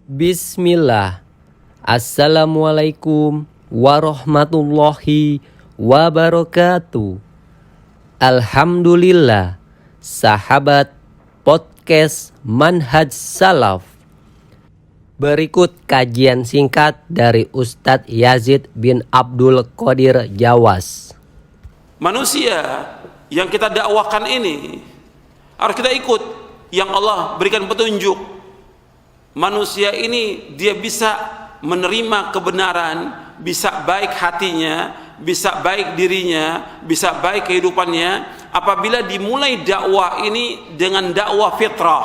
Bismillah. Assalamualaikum warahmatullahi wabarakatuh. Alhamdulillah. Sahabat podcast Manhaj Salaf. Berikut kajian singkat dari Ustadz Yazid bin Abdul Qadir Jawas. Manusia yang kita dakwahkan ini harus kita ikut, yang Allah berikan petunjuk. Manusia ini dia bisa menerima kebenaran, bisa baik hatinya, bisa baik dirinya, bisa baik kehidupannya apabila dimulai dakwah ini dengan dakwah fitrah.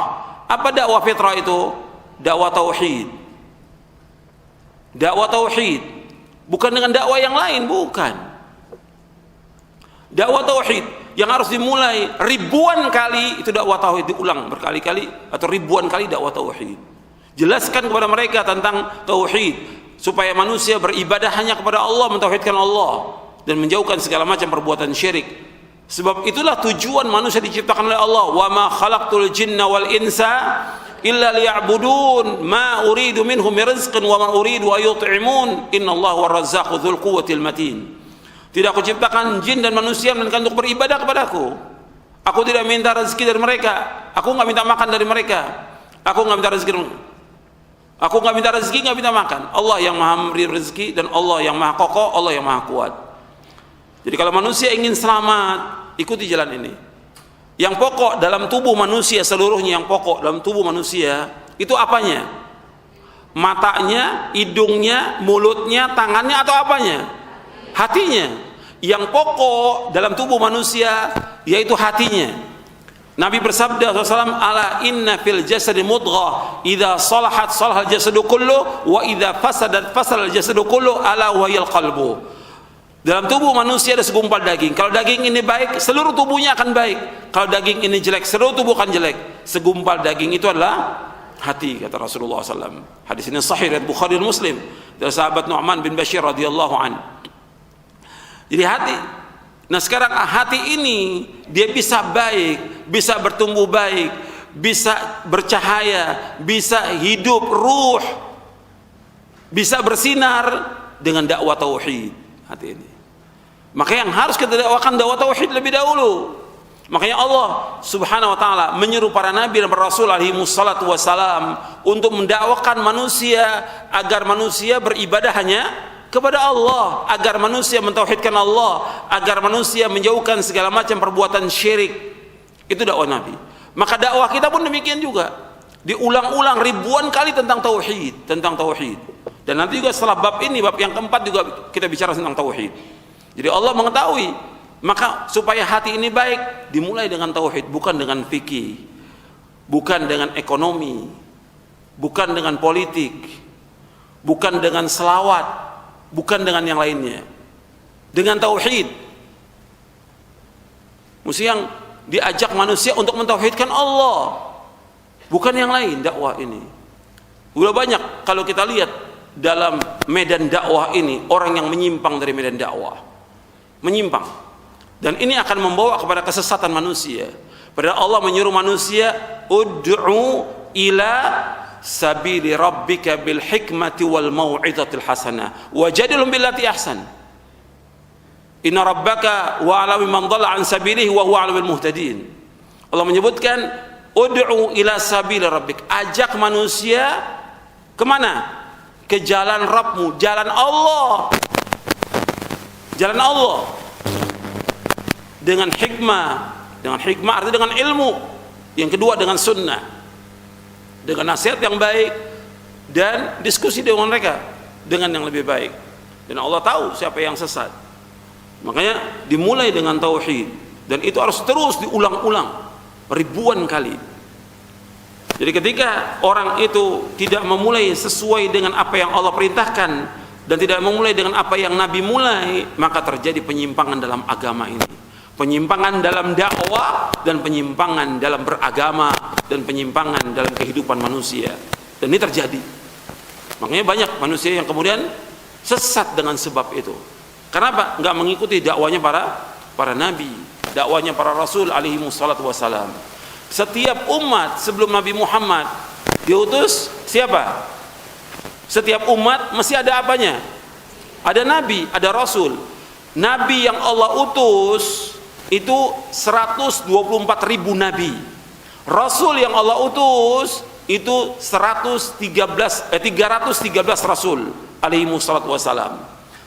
Apa dakwah fitrah itu? Dakwah tauhid. Dakwah tauhid, bukan dengan dakwah yang lain, bukan. Dakwah tauhid yang harus dimulai ribuan kali, itu dakwah tauhid, diulang berkali-kali atau ribuan kali dakwah tauhid. Jelaskan kepada mereka tentang tauhid supaya manusia beribadah hanya kepada Allah, mentauhidkan Allah dan menjauhkan segala macam perbuatan syirik. Sebab itulah tujuan manusia diciptakan oleh Allah. Wa ma khalaqtul jinna wal insa illa liya'budun ma uridu minhum min rizqin wa ma uridu an yut'imun innallaha war-razzaqu dzul quwwatil matin. Tidak aku ciptakan jin dan manusia melainkan untuk beribadah kepadaku. Aku tidak minta rezeki dari mereka. Aku enggak minta makan dari mereka. Aku enggak minta rezeki. Aku nggak minta rezeki, nggak minta makan. Allah yang maha memberi rezeki dan Allah yang maha kokoh, Allah yang maha kuat. Jadi kalau manusia ingin selamat, ikuti jalan ini. Yang pokok dalam tubuh manusia seluruhnya, yang pokok dalam tubuh manusia itu apanya? Matanya, hidungnya, mulutnya, tangannya, atau apanya? Hatinya. Yang pokok dalam tubuh manusia yaitu hatinya. Nabi bersabda SAW, ala inna fil jasadi mudghah idza salahat salahal jasadu kullu wa idza fasadat fasadal jasadu kullu ala wahiyal qalbu. Dalam tubuh manusia ada segumpal daging. Kalau daging ini baik, seluruh tubuhnya akan baik. Kalau daging ini jelek, seluruh tubuh akan jelek. Segumpal daging itu adalah hati, kata Rasulullah SAW. Hadis ini sahih riwayat Bukhari dan Muslim dari sahabat Nu'man bin Bashir radhiyallahu an. Jadi hati. Nah sekarang hati ini dia bisa baik, bisa bertumbuh baik, bisa bercahaya, bisa hidup ruh, bisa bersinar dengan dakwah tauhid hati ini. Makanya yang harus kita dakwahkan dakwah tauhid lebih dahulu. Makanya Allah Subhanahu wa taala menyeru para nabi dan para rasul alaihi wassalatu wassalam untuk mendakwakan manusia agar manusia beribadah hanya kepada Allah, agar manusia mentauhidkan Allah, agar manusia menjauhkan segala macam perbuatan syirik. Itu dakwah Nabi. Maka dakwah kita pun demikian juga. Diulang-ulang ribuan kali tentang tauhid, tentang tauhid. Dan nanti juga setelah bab ini, bab yang keempat juga kita bicara tentang tauhid. Jadi Allah mengetahui, maka supaya hati ini baik dimulai dengan tauhid, bukan dengan fikih, bukan dengan ekonomi, bukan dengan politik, bukan dengan selawat, bukan dengan yang lainnya, dengan tauhid. Mesti yang diajak manusia untuk mentauhidkan Allah, bukan yang lain. Dakwah ini udah banyak kalau kita lihat dalam medan dakwah ini, orang yang menyimpang dari medan dakwah, menyimpang, dan ini akan membawa kepada kesesatan manusia. Padahal Allah menyuruh manusia ud'u ila sabili rabbika bil hikmati wal mau'izatil hasanah wajadilhum billati ahsan inna rabbaka wa ala man dhalla an sabilihi wa huwa ala bil muhtadin. Allah menyebutkan ud'u ila sabili rabbik, ajak manusia kemana? Ke jalan Rabbmu, jalan Allah, jalan Allah dengan hikmah. Dengan hikmah artinya dengan ilmu, yang kedua dengan sunnah, dengan nasihat yang baik dan diskusi dengan mereka dengan yang lebih baik. Dan Allah tahu siapa yang sesat. Makanya dimulai dengan tauhid, dan itu harus terus diulang-ulang ribuan kali. Jadi ketika orang itu tidak memulai sesuai dengan apa yang Allah perintahkan dan tidak memulai dengan apa yang Nabi mulai, maka terjadi penyimpangan dalam agama ini, penyimpangan dalam dakwah dan penyimpangan dalam beragama dan penyimpangan dalam kehidupan manusia. Dan ini terjadi. Makanya banyak manusia yang kemudian sesat dengan sebab itu. Kenapa? Enggak mengikuti dakwanya para nabi, dakwanya para rasul alaihi wassalatu wassalam. Setiap umat sebelum Nabi Muhammad diutus siapa? Setiap umat mesti ada apanya? Ada nabi, ada rasul. Nabi yang Allah utus itu 124.000 nabi. Rasul yang Allah utus itu 313 rasul alaihi wassalatu wassalam.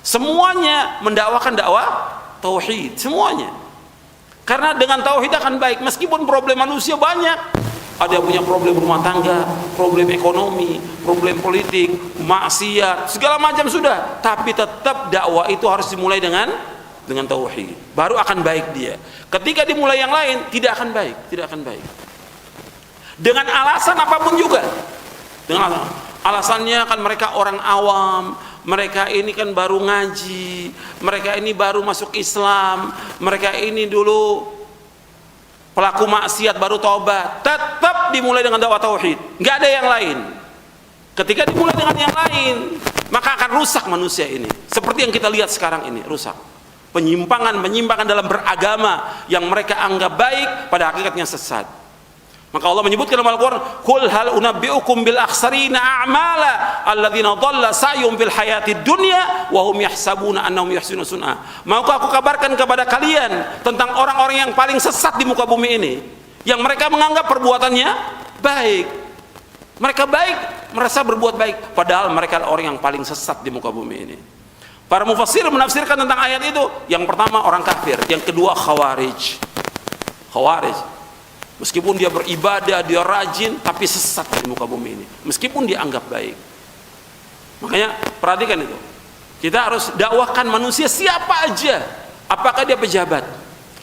Semuanya mendakwakan dakwah tauhid, semuanya. Karena dengan tauhid akan baik, meskipun problem manusia banyak. Ada yang punya problem rumah tangga, problem ekonomi, problem politik, maksiat, segala macam sudah. Tapi tetap dakwah itu harus dimulai dengan tauhid. Baru akan baik dia. Ketika dimulai yang lain, tidak akan baik, tidak akan baik. Dengan alasan apapun juga. Dengan alasannya kan mereka orang awam, mereka ini kan baru ngaji, mereka ini baru masuk Islam, mereka ini dulu pelaku maksiat baru taubat. Tetap dimulai dengan dakwah tauhid, nggak ada yang lain. Ketika dimulai dengan yang lain, maka akan rusak manusia ini. Seperti yang kita lihat sekarang ini, rusak. Penyimpangan dalam beragama yang mereka anggap baik, pada hakikatnya sesat. Maka Allah menyebutkan dalam Al-Quran, "Qul hal unabbi'ukum bil akhsarina a'mala alladzina dhalla sa'yuhum fil hayatid dunya wa hum yahsabuna annahum yuhsinuna sun'a." Maukah aku kabarkan kepada kalian tentang orang-orang yang paling sesat di muka bumi ini, yang mereka menganggap perbuatannya baik. Mereka baik, merasa berbuat baik, padahal mereka orang yang paling sesat di muka bumi ini. Para mufassir menafsirkan tentang ayat itu, yang pertama orang kafir, yang kedua khawarij. Meskipun dia beribadah, dia rajin, tapi sesat di muka bumi ini. Meskipun dia anggap baik. Makanya perhatikan itu. Kita harus dakwahkan manusia siapa aja. Apakah dia pejabat?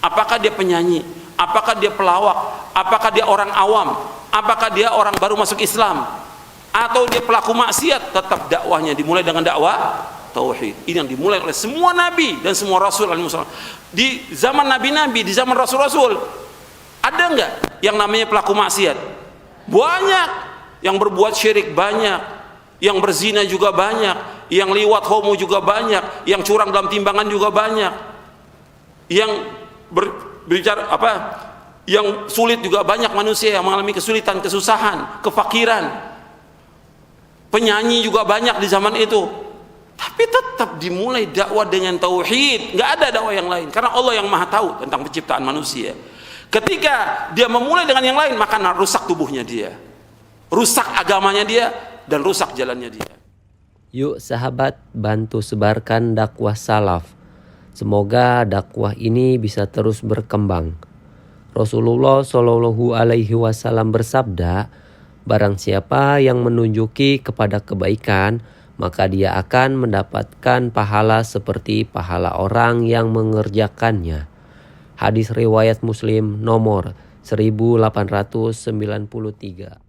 Apakah dia penyanyi? Apakah dia pelawak? Apakah dia orang awam? Apakah dia orang baru masuk Islam? Atau dia pelaku maksiat? Tetap dakwahnya dimulai dengan dakwah tauhid. Ini yang dimulai oleh semua nabi dan semua rasul. Di zaman nabi-nabi, di zaman rasul-rasul, ada enggak yang namanya pelaku maksiat? Banyak. Yang berbuat syirik banyak, yang berzina juga banyak, yang liwat homo juga banyak, yang curang dalam timbangan juga banyak, yang berbicara yang sulit juga banyak. Manusia yang mengalami kesulitan, kesusahan, kefakiran. Penyanyi juga banyak di zaman itu. Tapi tetap dimulai dakwah dengan tauhid. Enggak ada dakwah yang lain, karena Allah yang Maha tahu tentang penciptaan manusia. Ketika dia memulai dengan yang lain, maka rusak tubuhnya dia, rusak agamanya dia, dan rusak jalannya dia. Yuk sahabat, bantu sebarkan dakwah salaf. Semoga dakwah ini bisa terus berkembang. Rasulullah Shallallahu Alaihi Wasallam bersabda, barang siapa yang menunjuki kepada kebaikan, maka dia akan mendapatkan pahala seperti pahala orang yang mengerjakannya. Hadis riwayat Muslim nomor 1893.